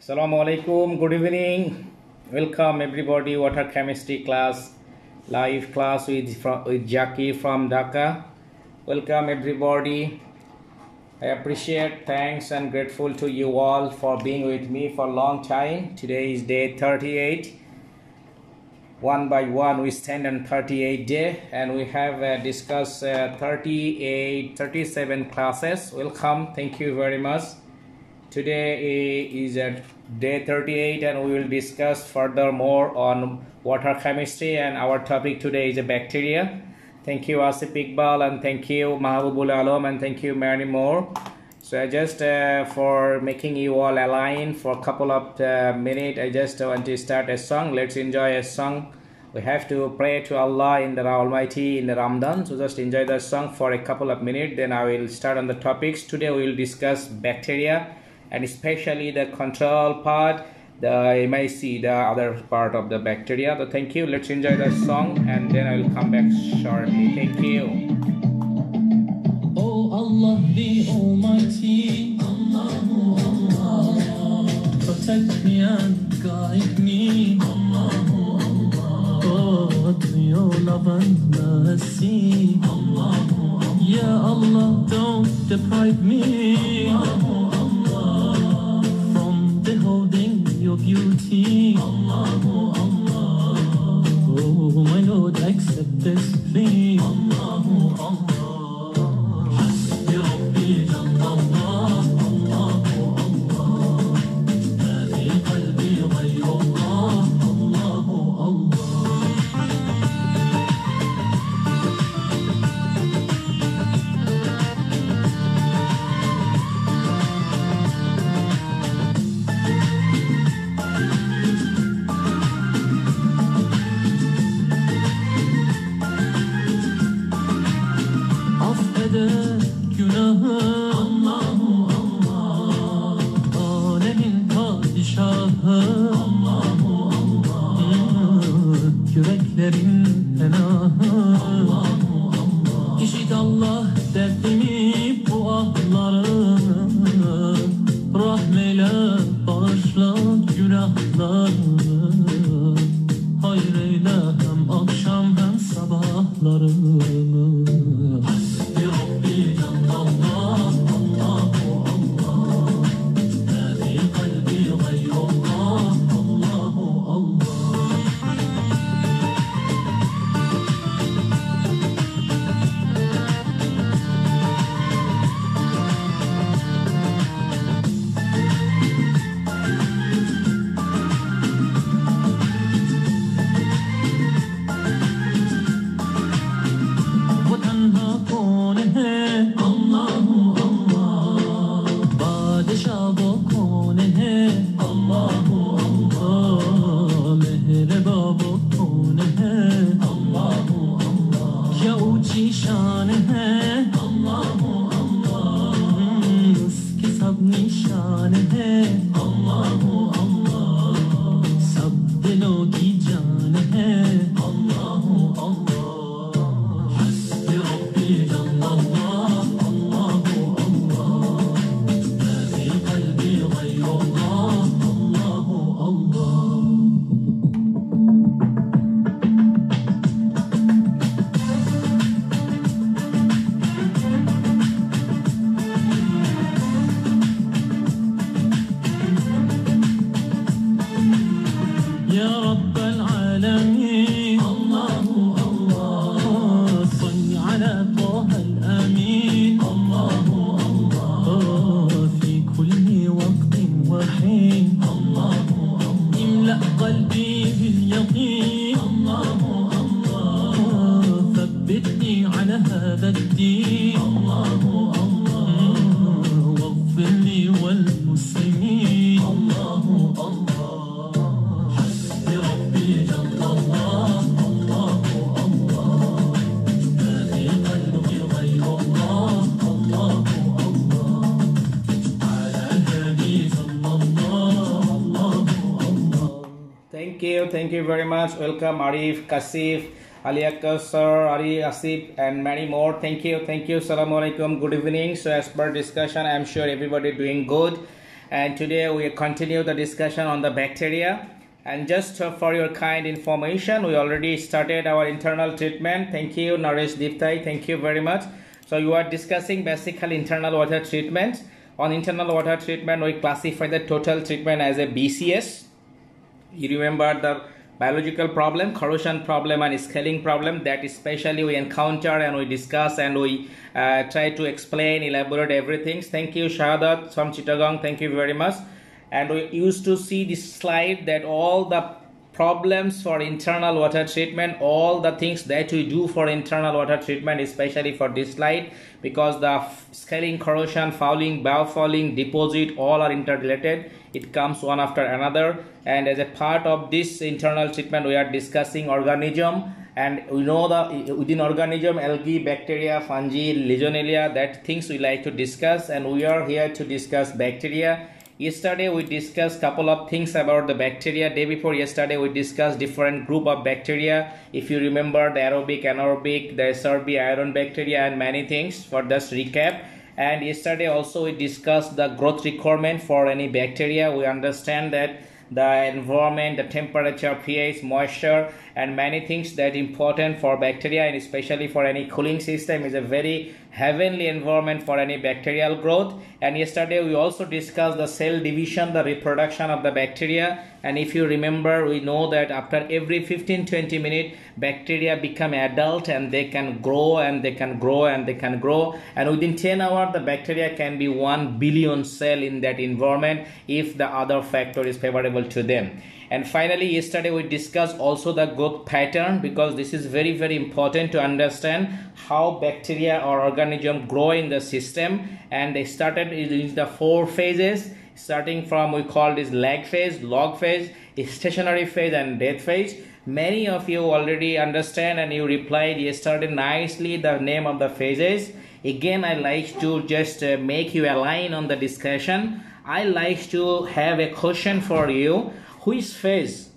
Assalamu alaikum, good evening. Welcome everybody, water chemistry class, live class with Jakir from Dhaka. Welcome everybody. I appreciate, thanks and grateful to you all for being with me for a long time. Today is day 38. One by one we stand on 38 day and we have discussed 37 classes. Welcome, thank you very much. Today is day 38 and we will discuss furthermore on water chemistry, and our topic today is a bacteria. Thank you Asif Iqbal, and thank you Mahabubul Alam, and thank you many more. So I just for making you all align for a couple of minutes, I just want to start a song. Let's enjoy a song. We have to pray to Allah in the Almighty in the Ramadan, so just enjoy the song for a couple of minutes, then I will start on the topics. Today we will discuss bacteria, and especially the control part, you may see the other part of the bacteria. So thank you, let's enjoy the song and then I will come back shortly. Thank you. Oh Allah the Almighty, Allahu Allah, protect me and guide me, Allahu Allah. Oh, to your love and mercy, Allahu Allah. Ya Allah, don't deprive me, Allahu Allah, from beholding your beauty, Allahu Allah. Oh my Lord, accept this plea, Allahu Allah. Thank you very much. Welcome Arif, Kasif, Ali Akasar, Ari Asif, and many more. Thank you. Assalamu alaikum. Good evening. So as per discussion, I'm sure everybody doing good. and today we continue the discussion on the bacteria. And just for your kind information, we already started our internal treatment. Thank you, Naresh Diptai. Thank you very much. So you are discussing basically internal water treatment. On internal water treatment, we classify the total treatment as a BCS. You remember the biological problem, corrosion problem and scaling problem that especially we encounter and we discuss and we try to explain, elaborate everything. Thank you, Shahadat from Chittagong. Thank you very much. And we used to see this slide that all the problems for internal water treatment, all the things that we do for internal water treatment, especially for this slide, because the scaling, corrosion, fouling, biofouling, deposit, all are interrelated. It comes one after another, and as a part of this internal treatment we are discussing organism, and we know that within organism, algae, bacteria, fungi, legionella, that things we like to discuss, and we are here to discuss bacteria. Yesterday we discussed couple of things about the bacteria. Day before yesterday we discussed different group of bacteria. If you remember, the aerobic, anaerobic, the SRB, iron bacteria, and many things. For this recap. And yesterday also we discussed the growth requirement for any bacteria. We understand that the environment, the temperature, pH, moisture, and many things that important for bacteria, and especially for any cooling system, is a very heavenly environment for any bacterial growth. And yesterday we also discussed the cell division, the reproduction of the bacteria. And if you remember, we know that after every 15-20 minutes bacteria become adult and they can grow and they can grow and they can grow, and within 10 hours the bacteria can be 1 billion cell in that environment if the other factor is favorable to them. And finally, yesterday we discussed also the growth pattern, because this is very, very important to understand how bacteria or organism grow in the system. And they started in the 4 phases, starting from, we call this lag phase, log phase, stationary phase, and death phase. Many of you already understand and you replied yesterday nicely the name of the phases. Again, I like to just make you align on the discussion. I like to have a question for you. Which phase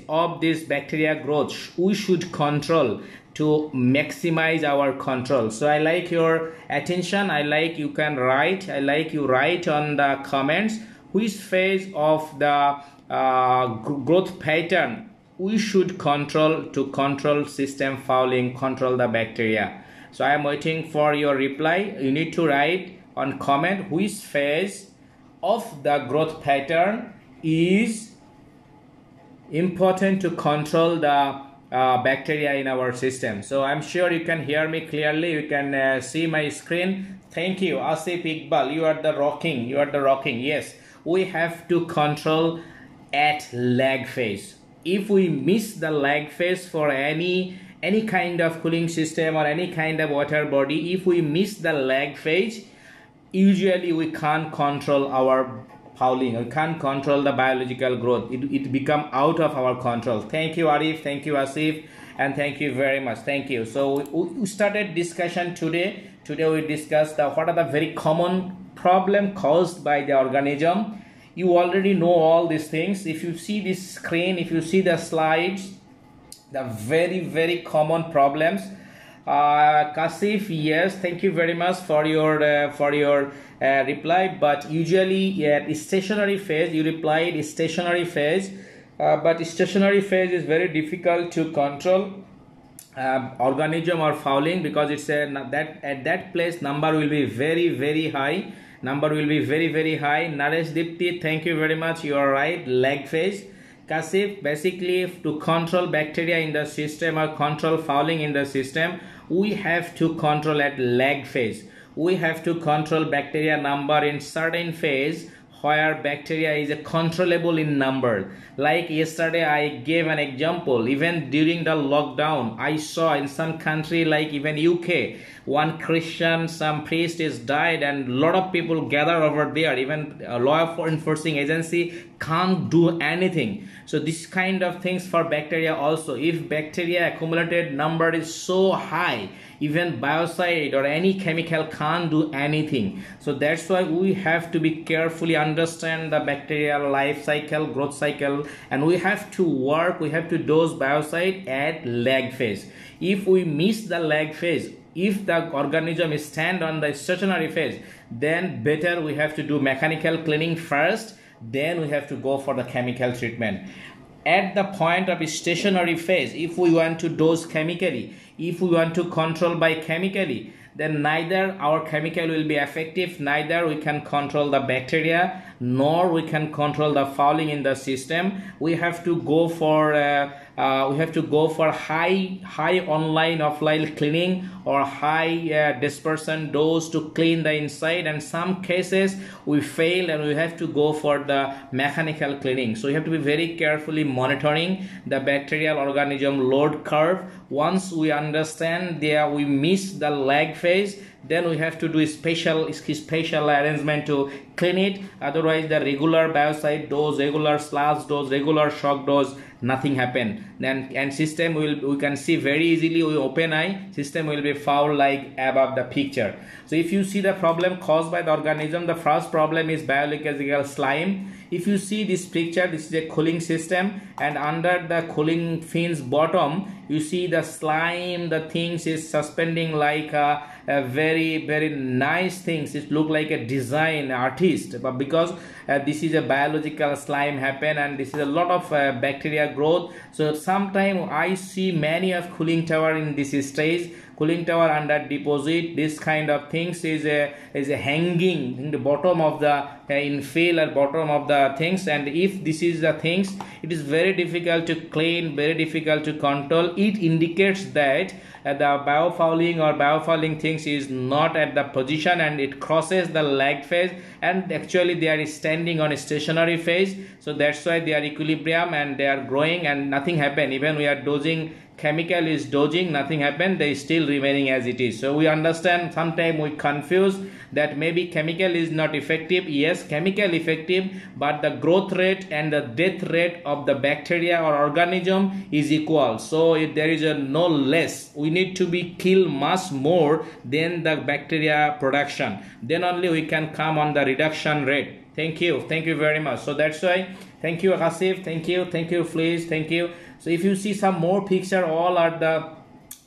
of this bacteria growth we should control to maximize our control? So I like your attention. I like you can write. I like you write on the comments which phase of the growth pattern we should control to control system fouling, control the bacteria. So I am waiting for your reply. You need to write on comment which phase of the growth pattern is important to control the bacteria in our system. So I'm sure you can hear me clearly. You can see my screen. Thank you, Asif Iqbal. You are the rocking. You are the rocking. Yes, we have to control at lag phase. If we miss the lag phase for any kind of cooling system or any kind of water body, if we miss the lag phase, usually we can't control our fouling, we can't control the biological growth. It become out of our control. Thank you, Arif. Thank you, Asif, and thank you very much. Thank you. So we started discussion today. Today we discussed what are the very common problem caused by the organism. You already know all these things. If you see this screen, if you see the slides, the very, very common problems. Kasif, yes, thank you very much for your reply. But usually at stationary phase, you replied stationary phase, but stationary phase is very difficult to control organism or fouling, because it's that at that place number will be very, very high. Number will be very, very high. Naresh Dipti, thank you very much. You are right. Lag phase. Kasif, basically to control bacteria in the system or control fouling in the system, we have to control at lag phase. We have to control bacteria number in certain phase where bacteria is controllable in number. Like yesterday I gave an example. Even during the lockdown, I saw in some country like even UK, one Christian, some priest is died and a lot of people gather over there. Even a law enforcing agency can't do anything. So this kind of things for bacteria also. If bacteria accumulated number is so high, even biocide or any chemical can't do anything. So that's why we have to be carefully understand the bacterial life cycle, growth cycle, and we have to work, we have to dose biocide at lag phase. If we miss the lag phase, if the organism is stand on the stationary phase, then better we have to do mechanical cleaning first, then we have to go for the chemical treatment. At the point of stationary phase, if we want to dose chemically, if we want to control by chemically, then neither our chemical will be effective, neither we can control the bacteria, nor we can control the fouling in the system. We have to go for high online offline cleaning or high dispersion dose to clean the inside, and some cases we fail and we have to go for the mechanical cleaning. So you have to be very carefully monitoring the bacterial organism load curve. Once we understand there we miss the lag phase, then we have to do a special arrangement to clean it. Otherwise the regular biocide dose, regular slash dose, regular shock dose, nothing happen. Then and system we can see very easily with open eye, system will be foul like above the picture. So if you see the problem caused by the organism, the first problem is biological slime. If you see this picture, this is a cooling system, and under the cooling fins bottom you see the slime, the things is suspending like a very nice things. It look like a design artist, but because this is a biological slime happen and this is a lot of bacteria growth. So sometime I see many of cooling tower in this stage, cooling tower under deposit, this kind of things is a hanging in the bottom of the infill or bottom of the things. And if this is the things, it is very difficult to clean, very difficult to control. It indicates that the biofouling things is not at the position and it crosses the lag phase, and actually they are standing on a stationary phase. So that's why they are equilibrium and they are growing and nothing happen. Even we are dosing, chemical is dosing, nothing happen, they still remaining as it is. So we understand, sometimes we confuse that maybe chemical is not effective. Yes, chemical effective, but the growth rate and the death rate of the bacteria or organism is equal. So if there is a no less, we need to be kill much more than the bacteria production, then only we can come on the reduction rate. Thank you very much. So that's why thank you Asif, thank you please, thank you. So if you see some more picture, all are the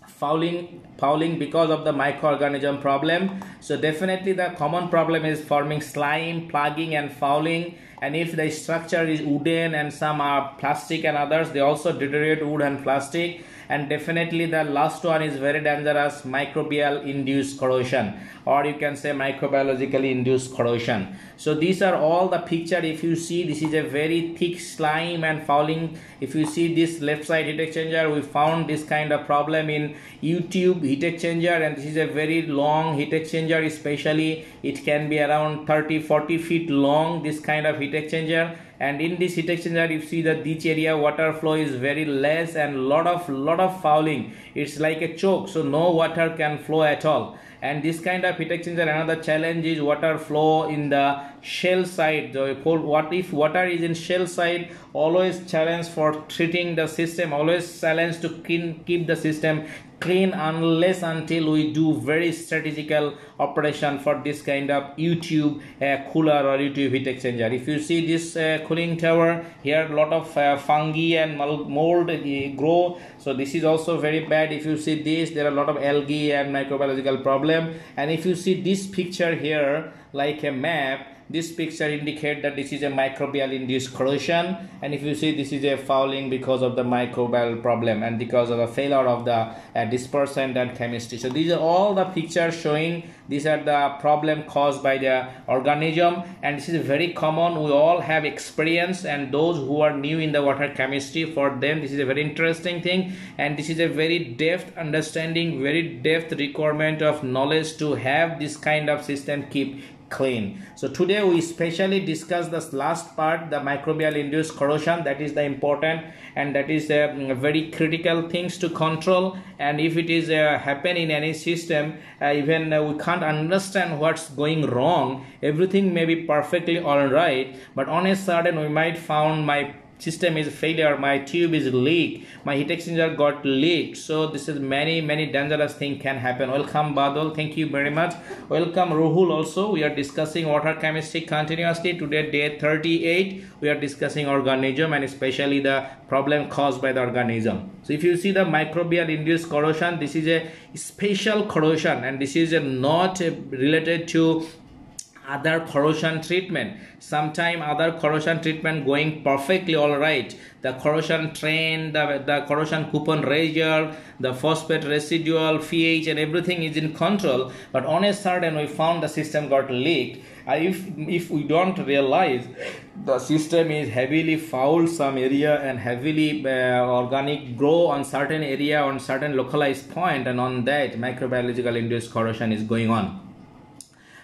fouling because of the microorganism problem. So definitely the common problem is forming slime, plugging and fouling. And if the structure is wooden and some are plastic and others, they also deteriorate wood and plastic. And definitely the last one is very dangerous, microbial induced corrosion, or you can say microbiologically induced corrosion. So these are all the picture. If you see, this is a very thick slime and fouling. If you see this left side heat exchanger, we found this kind of problem in U-tube heat exchanger, and this is a very long heat exchanger, especially it can be around 30-40 feet long, this kind of heat exchanger. And in this heat exchanger you see that this area water flow is very less and lot of fouling. It's like a choke, so no water can flow at all. And this kind of heat exchanger, another challenge is water flow in the shell side. So what if water is in shell side, always challenge for treating the system, always challenge to keep the system clean unless until we do very strategical operation for this kind of U-tube cooler or U-tube heat exchanger. If you see this cooling tower here, a lot of fungi and mold grow, so this is also very bad. If you see this, there are a lot of algae and microbiological problem. And if you see this picture here like a map, this picture indicate that this is a microbial induced corrosion. And if you see, this is a fouling because of the microbial problem and because of the failure of the dispersant and chemistry. So these are all the pictures showing these are the problem caused by the organism, and this is very common. We all have experience, and those who are new in the water chemistry, for them this is a very interesting thing, and this is a very depth understanding, very depth requirement of knowledge to have this kind of system keep clean. So today we specially discuss this last part, the microbial induced corrosion. That is the important and that is very critical things to control. And if it is happen in any system, even we can't understand what's going wrong. Everything may be perfectly all right, but on a sudden we might found my system is failure, my tube is leak, my heat exchanger got leaked. So this is many dangerous thing can happen. Welcome Badal, thank you very much. Welcome Ruhul also. We are discussing water chemistry continuously. Today day 38 we are discussing organism and especially the problem caused by the organism. So if you see the microbial induced corrosion, this is a special corrosion and this is not related to other corrosion treatment. Sometime other corrosion treatment going perfectly all right, the corrosion train, the corrosion coupon razor, the phosphate residual, pH and everything is in control, but on a sudden we found the system got leaked. If we don't realize the system is heavily fouled some area and heavily organic grow on certain area on certain localized point, and on that microbiological induced corrosion is going on.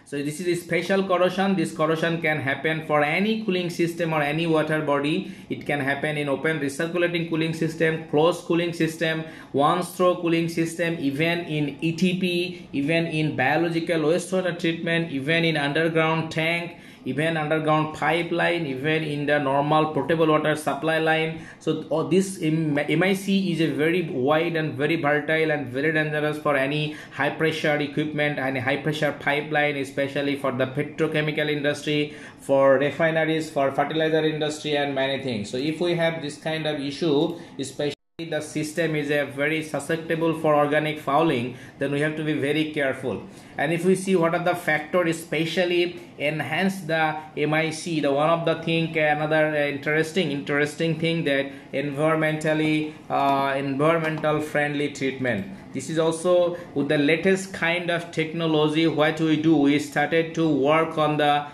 So this is a special corrosion. This corrosion can happen for any cooling system or any water body. It can happen in open recirculating cooling system, closed cooling system, one-stroke cooling system, even in ETP, even in biological wastewater treatment, even in underground tank, even underground pipeline, even in the normal potable water supply line. So this MIC is a very wide and very volatile and very dangerous for any high pressure equipment and high pressure pipeline, especially for the petrochemical industry, for refineries, for fertilizer industry and many things. So if we have this kind of issue, especially the system is a very susceptible for organic fouling, then we have to be very careful. And if we see what are the factors especially enhance the MIC, the one of the thing, another interesting thing, that environmental friendly treatment. This is also with the latest kind of technology. What we do, we started to work on the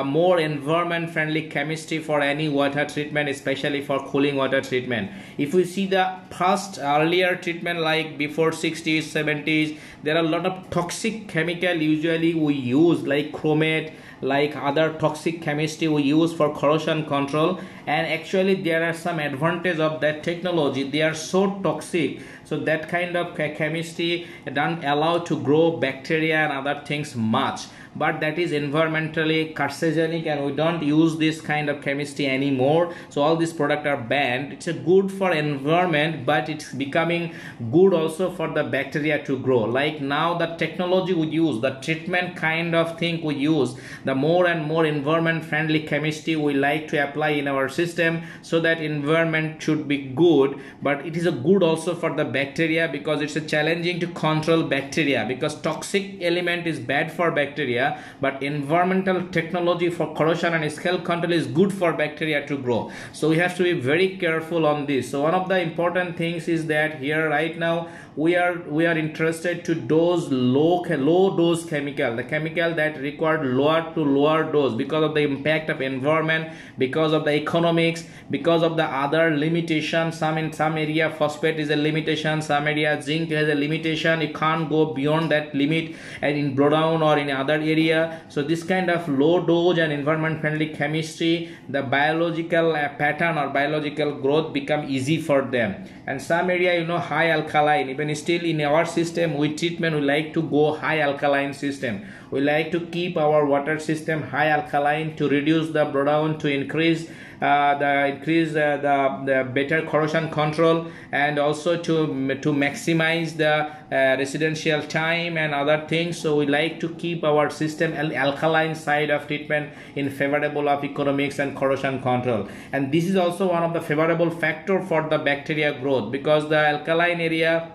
more environment friendly chemistry for any water treatment, especially for cooling water treatment. If we see the past earlier treatment like before 60s 70s, there are a lot of toxic chemical usually we use like chromate, like other toxic chemistry we use for corrosion control, and actually there are some advantage of that technology. They are so toxic, so that kind of chemistry don't allow to grow bacteria and other things much, but that is environmentally carcinogenic and we don't use this kind of chemistry anymore. So all these products are banned. It's a good for environment, but it's becoming good also for the bacteria to grow. Like now the technology we use, the treatment kind of thing we use, the more and more environment friendly chemistry we like to apply in our system, so that environment should be good, but it is a good also for the bacteria, because it's a challenging to control bacteria, because toxic element is bad for bacteria, but environmental technology for corrosion and scale control is good for bacteria to grow. So we have to be very careful on this. So one of the important things is that here right now we are interested to dose low dose chemical, the chemical that required lower dose, because of the impact of environment, because of the economics, because of the other limitations. In some area phosphate is a limitation, some area zinc has a limitation, you can't go beyond that limit and in blowdown or in other area. So this kind of low dose and environment friendly chemistry, the biological pattern or biological growth become easy for them. And some area high alkaline, even still in our system with treatment we like to go high alkaline system. We like to keep our water system high alkaline to reduce the blowdown, to increase the better corrosion control, and also to maximize the residential time and other things. So we like to keep our system alkaline side of treatment in favorable of economics and corrosion control. And this is also one of the favorable factor for the bacteria growth, because the alkaline area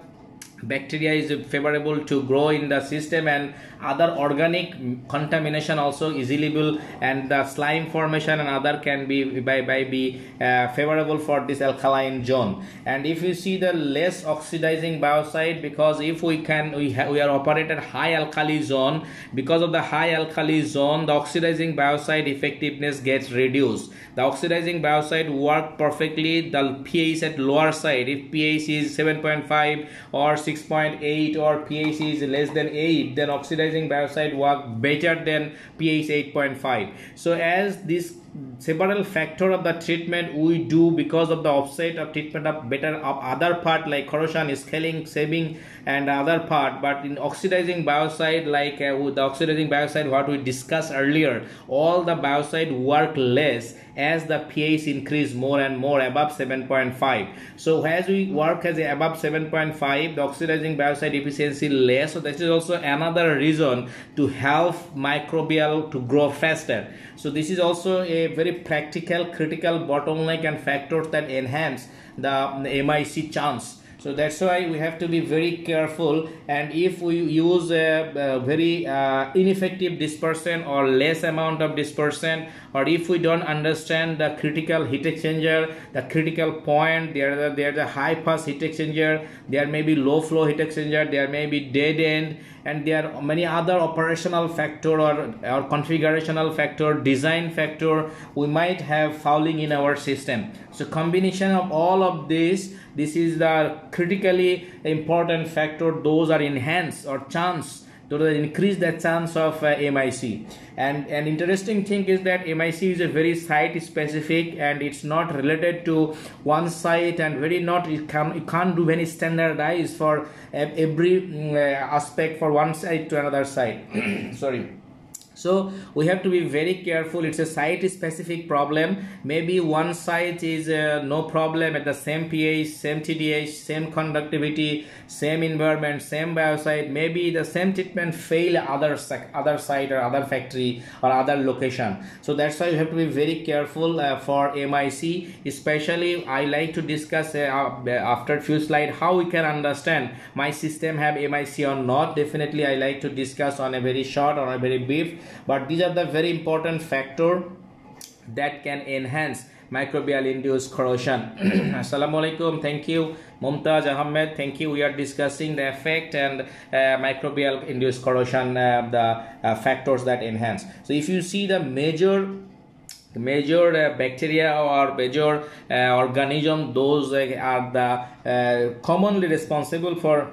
bacteria is favorable to grow in the system, and other organic contamination also easily, and the slime formation and other can be favorable for this alkaline zone. And if you see the less oxidizing biocide, because if we are operated high alkali zone, because of the high alkali zone the oxidizing biocide effectiveness gets reduced. The oxidizing biocide work perfectly, the pH at lower side, if pH is 7.5 or 6.8 or pH is less than 8, then oxidizing biocide work better than pH 8.5. So as this several factor of the treatment we do because of the offset of treatment of better of other part like corrosion, scaling, saving and other part. But in oxidizing biocide, like with the oxidizing biocide what we discussed earlier, all the biocide work less as the pH increase more and more above 7.5. So as we work as above 7.5, the oxidizing biocide efficiency less. So that is also another reason to help microbial to grow faster. So this is also a very practical, critical bottleneck and factors that enhance the MIC chance. So that's why we have to be very careful, and if we use a very ineffective dispersion or less amount of dispersion, or if we don't understand the critical heat exchanger, the critical point, there's a high pass heat exchanger, there may be low flow heat exchanger, there may be dead end, and there are many other operational factor or configurational factor, design factor, we might have fouling in our system. So combination of all of this is the critically important factor. Those are enhanced or chance to increase the chance of MIC. And an interesting thing is that MIC is a very site specific, and it's not related to one site, and it can't do any standardized for every aspect for one site to another site. Sorry. So we have to be very careful. It's a site specific problem. Maybe one site is no problem at the same pH, same TDH, same conductivity, same environment, same biocide. Maybe the same treatment fail other site or other factory or other location. So that's why you have to be very careful for MIC. Especially I like to discuss after few slides how we can understand my system have MIC or not. Definitely I like to discuss on a very short or a very brief. But these are the very important factor that can enhance microbial induced corrosion. Assalamu alaikum. Thank you. Mumtaz Ahmed, thank you. We are discussing the effect and microbial induced corrosion, the factors that enhance. So if you see the major bacteria or major organism, those are the commonly responsible for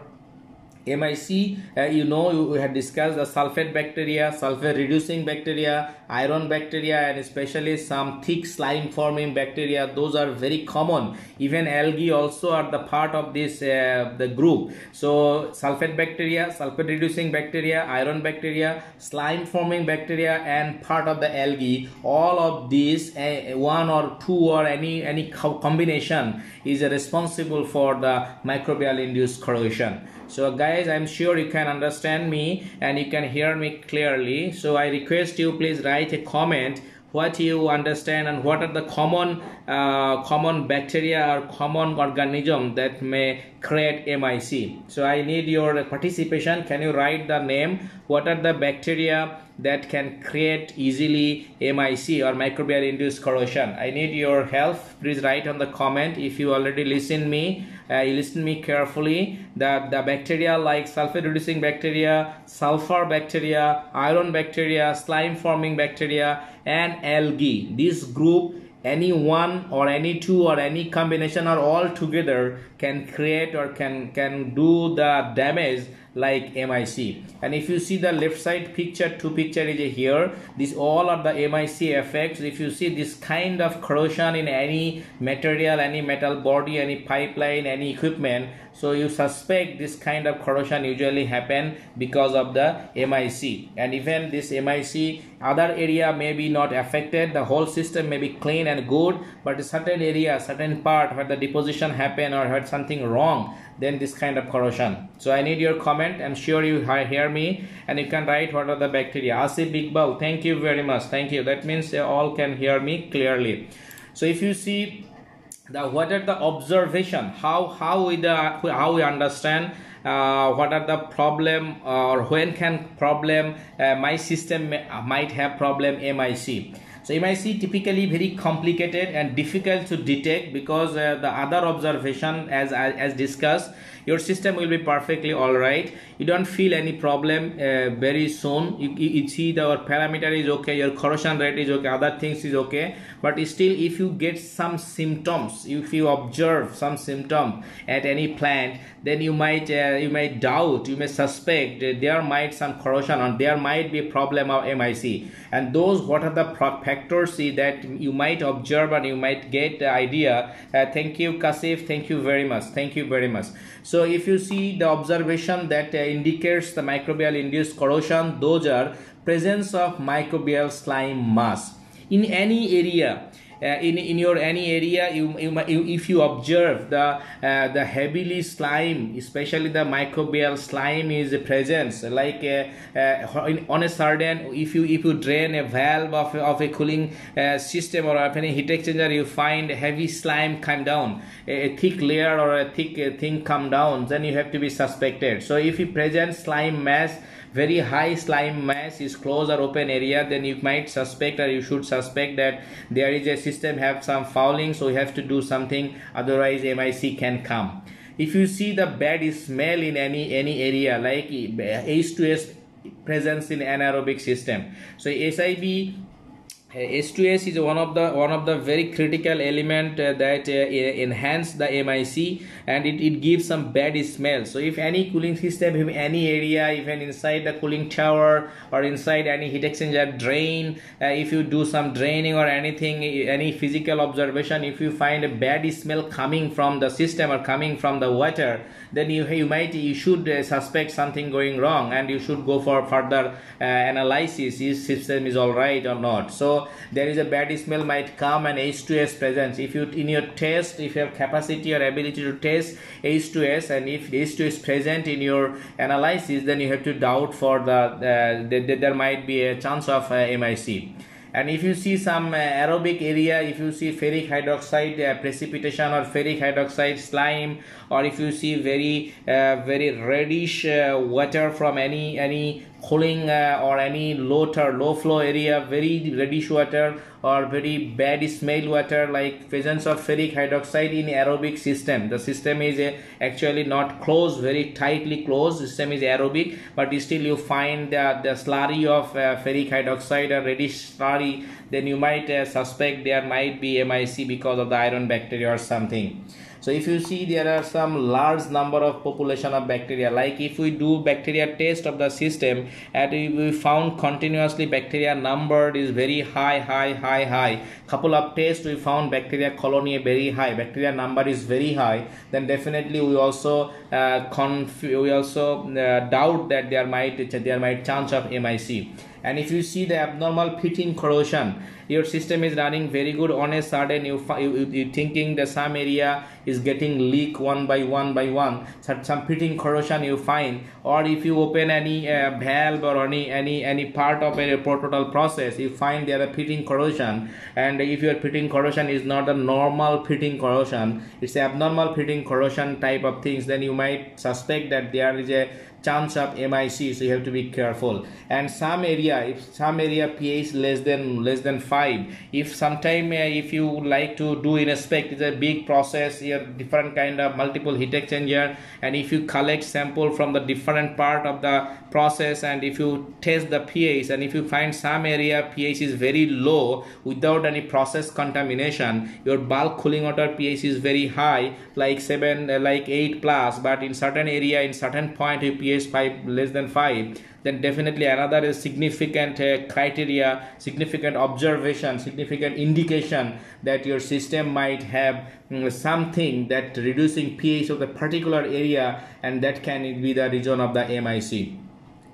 MIC. We had discussed the sulfate bacteria, sulfate reducing bacteria, iron bacteria, and especially some thick slime forming bacteria. Those are very common. Even algae also are the part of this the group. So sulfate bacteria, sulfate reducing bacteria, iron bacteria, slime forming bacteria, and part of the algae. All of these, one or two or any combination is responsible for the microbial induced corrosion. So guys, I'm sure you can understand me and you can hear me clearly. So I request you, please write a comment what you understand and what are the common bacteria or common organism that may create MIC. So I need your participation. Can you write the name? What are the bacteria that can create easily MIC or microbial induced corrosion? I need your help. Please write on the comment. If you already listen me, you listen me carefully. The bacteria like sulfate reducing bacteria, sulfur bacteria, iron bacteria, slime forming bacteria, and algae. This group, any one or any two or any combination or all together can create or can do the damage like MIC. And if you see the left side picture, two picture is here. These all are the MIC effects. If you see this kind of corrosion in any material, any metal body, any pipeline, any equipment, so you suspect this kind of corrosion usually happen because of the MIC. And even this MIC, other area may be not affected, the whole system may be clean and good, but a certain area, certain part where the deposition happen or had something wrong, then this kind of corrosion. So I need your comment. I'm sure you hear me, and you can write what are the bacteria. Asif Iqbal, thank you very much. Thank you. That means they all can hear me clearly. So if you see what are the observation, how we understand what are the problem or when can problem my system might have problem MIC. So MIC typically very complicated and difficult to detect because the other observation as discussed, your system will be perfectly all right. You don't feel any problem very soon. You see our parameter is okay, your corrosion rate is okay, other things is okay. but still if you get some symptoms, if you observe some symptom at any plant, then you might doubt, you may suspect there might some corrosion or there might be a problem of MIC. And those, what are the factors that you might observe and you might get the idea. Thank you Kasif, thank you very much, thank you very much. So if you see the observation that indicates the microbial induced corrosion, those are presence of microbial slime mass in any area. In your any area, if you observe the heavily slime, especially the microbial slime is present, like on a certain, if you drain a valve of a cooling system or of any heat exchanger, you find heavy slime come down, a thick layer or a thick thing come down, then you have to be suspected. So if you present slime mass, very high slime mass is closed or open area, then you might suspect, or you should suspect, that there is a system have some fouling, so you have to do something, otherwise MIC can come. If you see the bad smell in any area, like H2S presence in anaerobic system, so SIB H2S is one of the very critical element that enhance the MIC, and it gives some bad smell. So if any cooling system in any area, even inside the cooling tower or inside any heat exchanger drain, if you do some draining or anything, any physical observation, if you find a bad smell coming from the system or coming from the water, then you should suspect something going wrong, and you should go for further analysis, if system is all right or not. So there is a bad smell might come, and H2S presence. If you in your test, if you have capacity or ability to test H2S, and if H2S present in your analysis, then you have to doubt for there might be a chance of MIC. And if you see some aerobic area, if you see ferric hydroxide precipitation or ferric hydroxide slime, or if you see very reddish water from any cooling or any low flow area, very reddish water or very bad smell water, like presence of ferric hydroxide in aerobic system. The system is actually not closed, very tightly closed, system is aerobic, but still you find the slurry of ferric hydroxide or reddish slurry, then you might suspect there might be MIC because of the iron bacteria or something. So if you see, there are some large number of population of bacteria, like if we do bacteria test of the system, and we found continuously bacteria number is very high. Couple of tests we found bacteria colony very high, bacteria number is very high, then definitely we also doubt that there might chance of MIC. And if you see the abnormal pitting corrosion, your system is running very good, on a sudden you thinking that some area is getting leak one by one, some pitting corrosion you find, or if you open any valve or any part of a total process, you find there are pitting corrosion, and if your pitting corrosion is not a normal pitting corrosion, it's abnormal pitting corrosion type of things, then you might suspect that there is a chance of MIC, so you have to be careful. And some area, if some area pH less than 5, if sometime if you like to do inspect, it's a big process here, different kind of multiple heat exchanger, and if you collect sample from the different part of the process, and if you test the pH, and if you find some area pH is very low without any process contamination, your bulk cooling water pH is very high, like 7 like 8 plus, but in certain area, in certain point your pH 5 less than 5, then definitely another is significant criteria, significant observation, significant indication that your system might have something that reducing pH of the particular area, and that can be the reason of the MIC.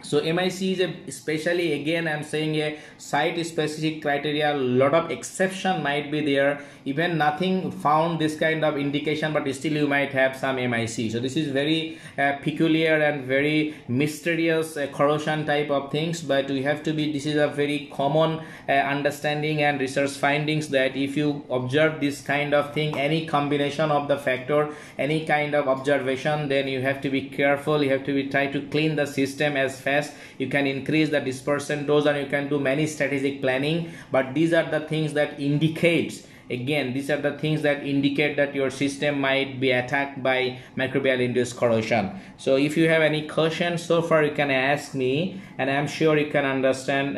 So MIC is especially, again I'm saying, a site specific criteria, lot of exception might be there, even nothing found this kind of indication, but still you might have some MIC. So this is very peculiar and very mysterious corrosion type of things, but we have to be, this is a very common understanding and research findings, that if you observe this kind of thing, any combination of the factor, any kind of observation, then you have to be careful, you have to be try to clean the system as fast. You can increase the dispersion dose, and you can do many strategic planning, but these are the things that indicates Again, these are the things that indicate that your system might be attacked by microbial induced corrosion. So if you have any questions so far, you can ask me, and I'm sure you can understand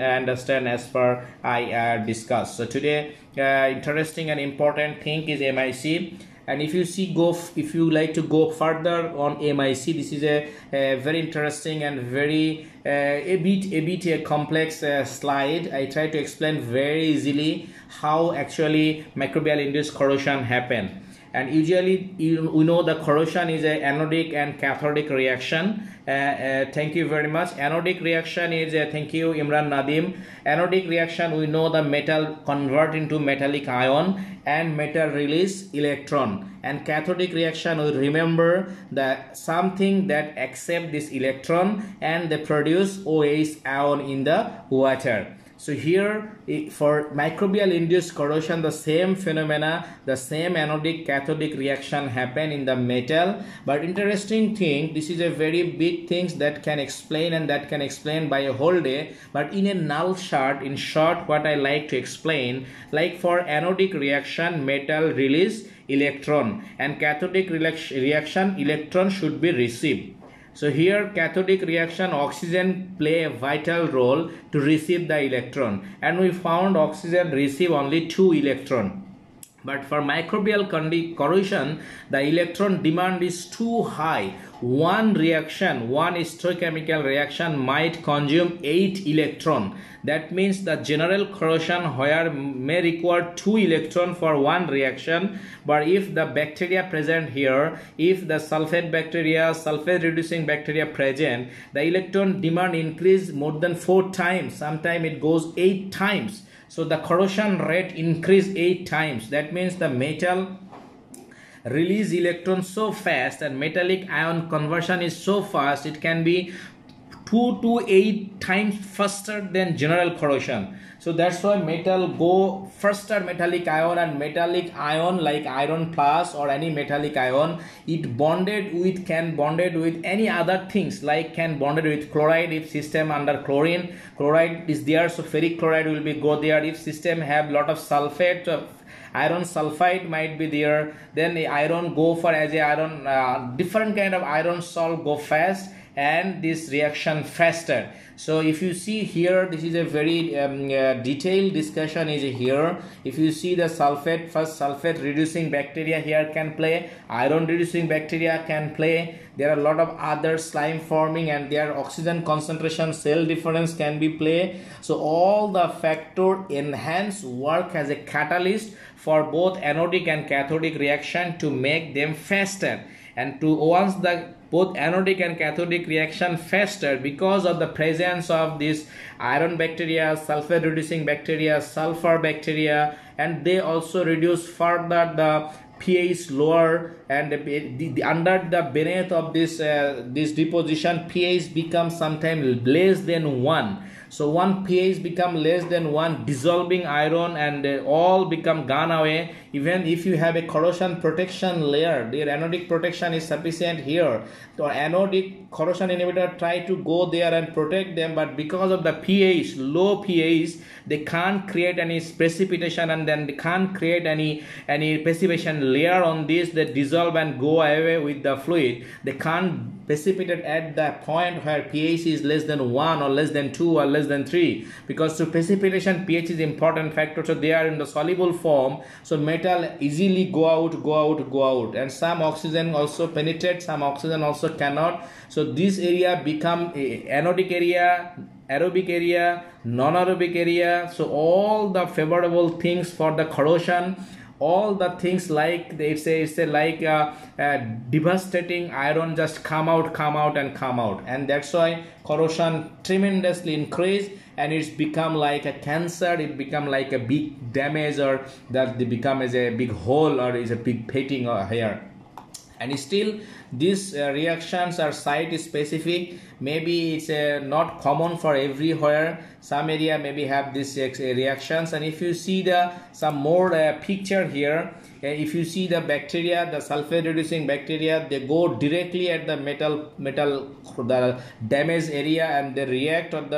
as far I discussed. So today interesting and important thing is MIC. And if you like to go further on MIC, this is a very interesting and very a bit complex slide. I try to explain very easily how actually microbial induced corrosion happen. And usually we know the corrosion is a anodic and cathodic reaction. Thank you very much. Anodic reaction is thank you Imran Nadim. Anodic reaction, we know the metal convert into metallic ion and metal release electron. And cathodic reaction, we remember that something that accept this electron and they produce OH ion in the water. So here for microbial induced corrosion, the same phenomena, the same anodic cathodic reaction happen in the metal. But interesting thing, this is a very big things that can explain, and that can explain by a whole day. But in a null short, in short, what I like to explain, like for anodic reaction, metal release electron, and cathodic reaction, electron should be received. So here cathodic reaction, oxygen play a vital role to receive the electron, and we found oxygen receive only 2 electron. But for microbial corrosion, the electron demand is too high. One stoichemical reaction might consume 8 electron. That means the general corrosion where may require 2 electron for one reaction. But if the bacteria present here, if the sulfate reducing bacteria present, the electron demand increase more than 4 times. Sometimes it goes 8 times. So the corrosion rate increase 8 times. That means the metal release electrons so fast, and metallic ion conversion is so fast, it can be 2 to 8 times faster than general corrosion. So that's why metal go faster, metallic ion, and metallic ion like iron plus or any metallic ion, it can bonded with any other things, like can bonded with chloride if system under chlorine, chloride is there, so ferric chloride will be go there. If system have lot of sulfate, iron sulfide might be there, then the iron go for as a iron different kind of iron salt go fast, and this reaction faster. So if you see here, this is a very detailed discussion is here. If you see the sulfate, first sulfate reducing bacteria here can play, iron reducing bacteria can play, there are a lot of other slime forming, and their oxygen concentration, cell difference can be play. So all the factor enhance work as a catalyst for both anodic and cathodic reaction to make them faster. And to once the both anodic and cathodic reaction faster because of the presence of this iron bacteria, sulfur reducing bacteria, sulfur bacteria, and they also reduce further the pH lower, and under the beneath of this deposition, pH becomes sometimes less than 1. So one pH become less than 1, dissolving iron, and all become gone away. Even if you have a corrosion protection layer, their anodic protection is sufficient here. So anodic corrosion inhibitor try to go there and protect them, but because of the pH, low pH, they can't create any precipitation, and then they can't create any precipitation layer on this that dissolve and go away with the fluid. They can't precipitate at the point where pH is less than 1 or less than 2 or less than 3, because to precipitation pH is important factor. So they are in the soluble form, so metal easily go out, and some oxygen also penetrate, some oxygen also cannot. So this area become a anodic area, aerobic area, non-aerobic area. So all the favorable things for the corrosion, all the things like it's a like devastating iron just come out, and that's why corrosion tremendously increase, and it's become like a cancer, it become like a big damage, or that they become as a big hole or is a big pitting here. And still these reactions are site specific. Maybe it's not common for everywhere. Some area maybe have these reactions. And if you see the some more picture here, if you see the bacteria, the sulfate reducing bacteria, they go directly at the metal the damaged area, and they react with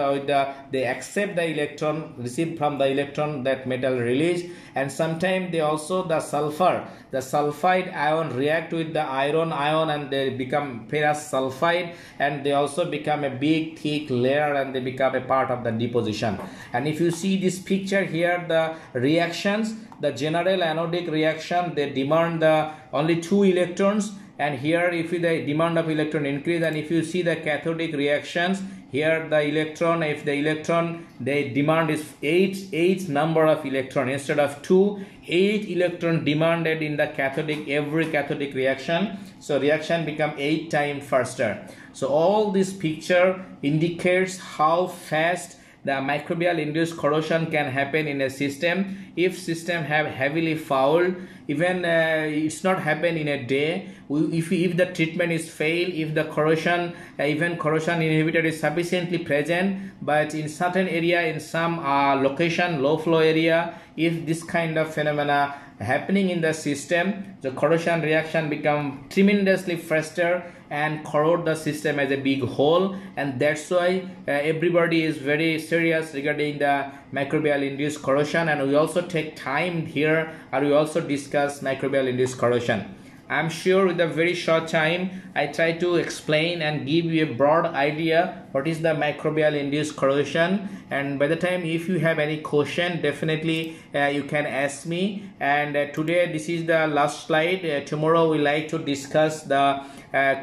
they accept the electron received from the electron that metal release. And sometimes they also the sulfide ion react with the iron ion, and they become ferrous sulfide, and they also become a big thick layer, and they become a part of the deposition. And if you see this picture here, the reactions, the general anodic reaction, they demand the only 2 electrons. And here if the demand of electron increase, and if you see the cathodic reactions, here the electron, if the electron, the demand is 8 number of electron instead of 2, 8 electron demanded in the cathodic, every cathodic reaction. So reaction become 8 times faster. So all this picture indicates how fast the microbial induced corrosion can happen in a system. If system have heavily fouled, even it's not happen in a day. If the treatment is failed, if the corrosion, even corrosion inhibitor is sufficiently present, but in certain area, in some location, low flow area, if this kind of phenomena happening in the system, the corrosion reaction become tremendously faster and corrode the system as a big whole. And that's why everybody is very serious regarding the microbial induced corrosion. And we also take time here, and we also discuss microbial induced corrosion. I'm sure with a very short time I try to explain and give you a broad idea what is the microbial induced corrosion. And by the time if you have any question, definitely you can ask me. And today this is the last slide. Tomorrow we like to discuss the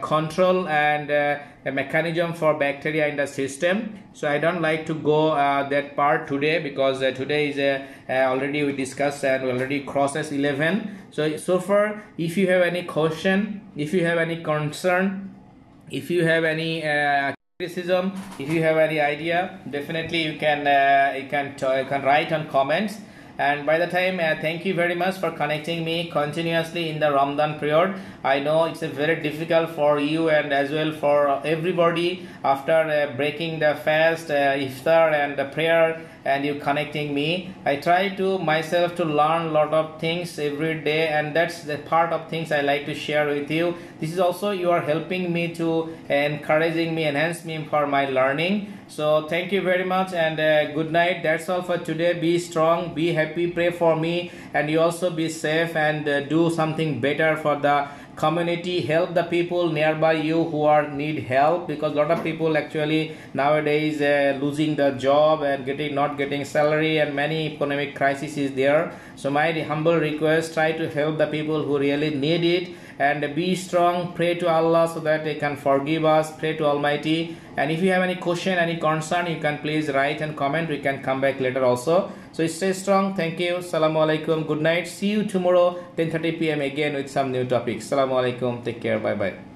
control and a mechanism for bacteria in the system. So I don't like to go that part today, because today is already we discussed and we already crossed 11. So far, if you have any question, if you have any concern, if you have any criticism, if you have any idea, definitely you can write on comments. And by the time, thank you very much for connecting me continuously in the Ramadan period. I know it's a very difficult for you and as well for everybody after breaking the fast, iftar and the prayer, and you connecting me. I try to myself to learn a lot of things every day, and that's the part of things I like to share with you. This is also you are helping me to encouraging me, enhance me for my learning. So thank you very much, and good night. That's all for today. Be strong, be happy, pray for me, and you also be safe and do something better for the community. Help the people nearby you who are need help, because a lot of people actually nowadays losing the job and not getting salary, and many economic crisis is there. So my humble request, try to help the people who really need it, and be strong. Pray to Allah so that they can forgive us. Pray to Almighty. And if you have any question, any concern, you can please write and comment. We can come back later also. So stay strong. Thank you. Assalamu alaikum. Good night. See you tomorrow 10:30 p.m. again with some new topics. Assalamu alaikum. Take care. Bye bye.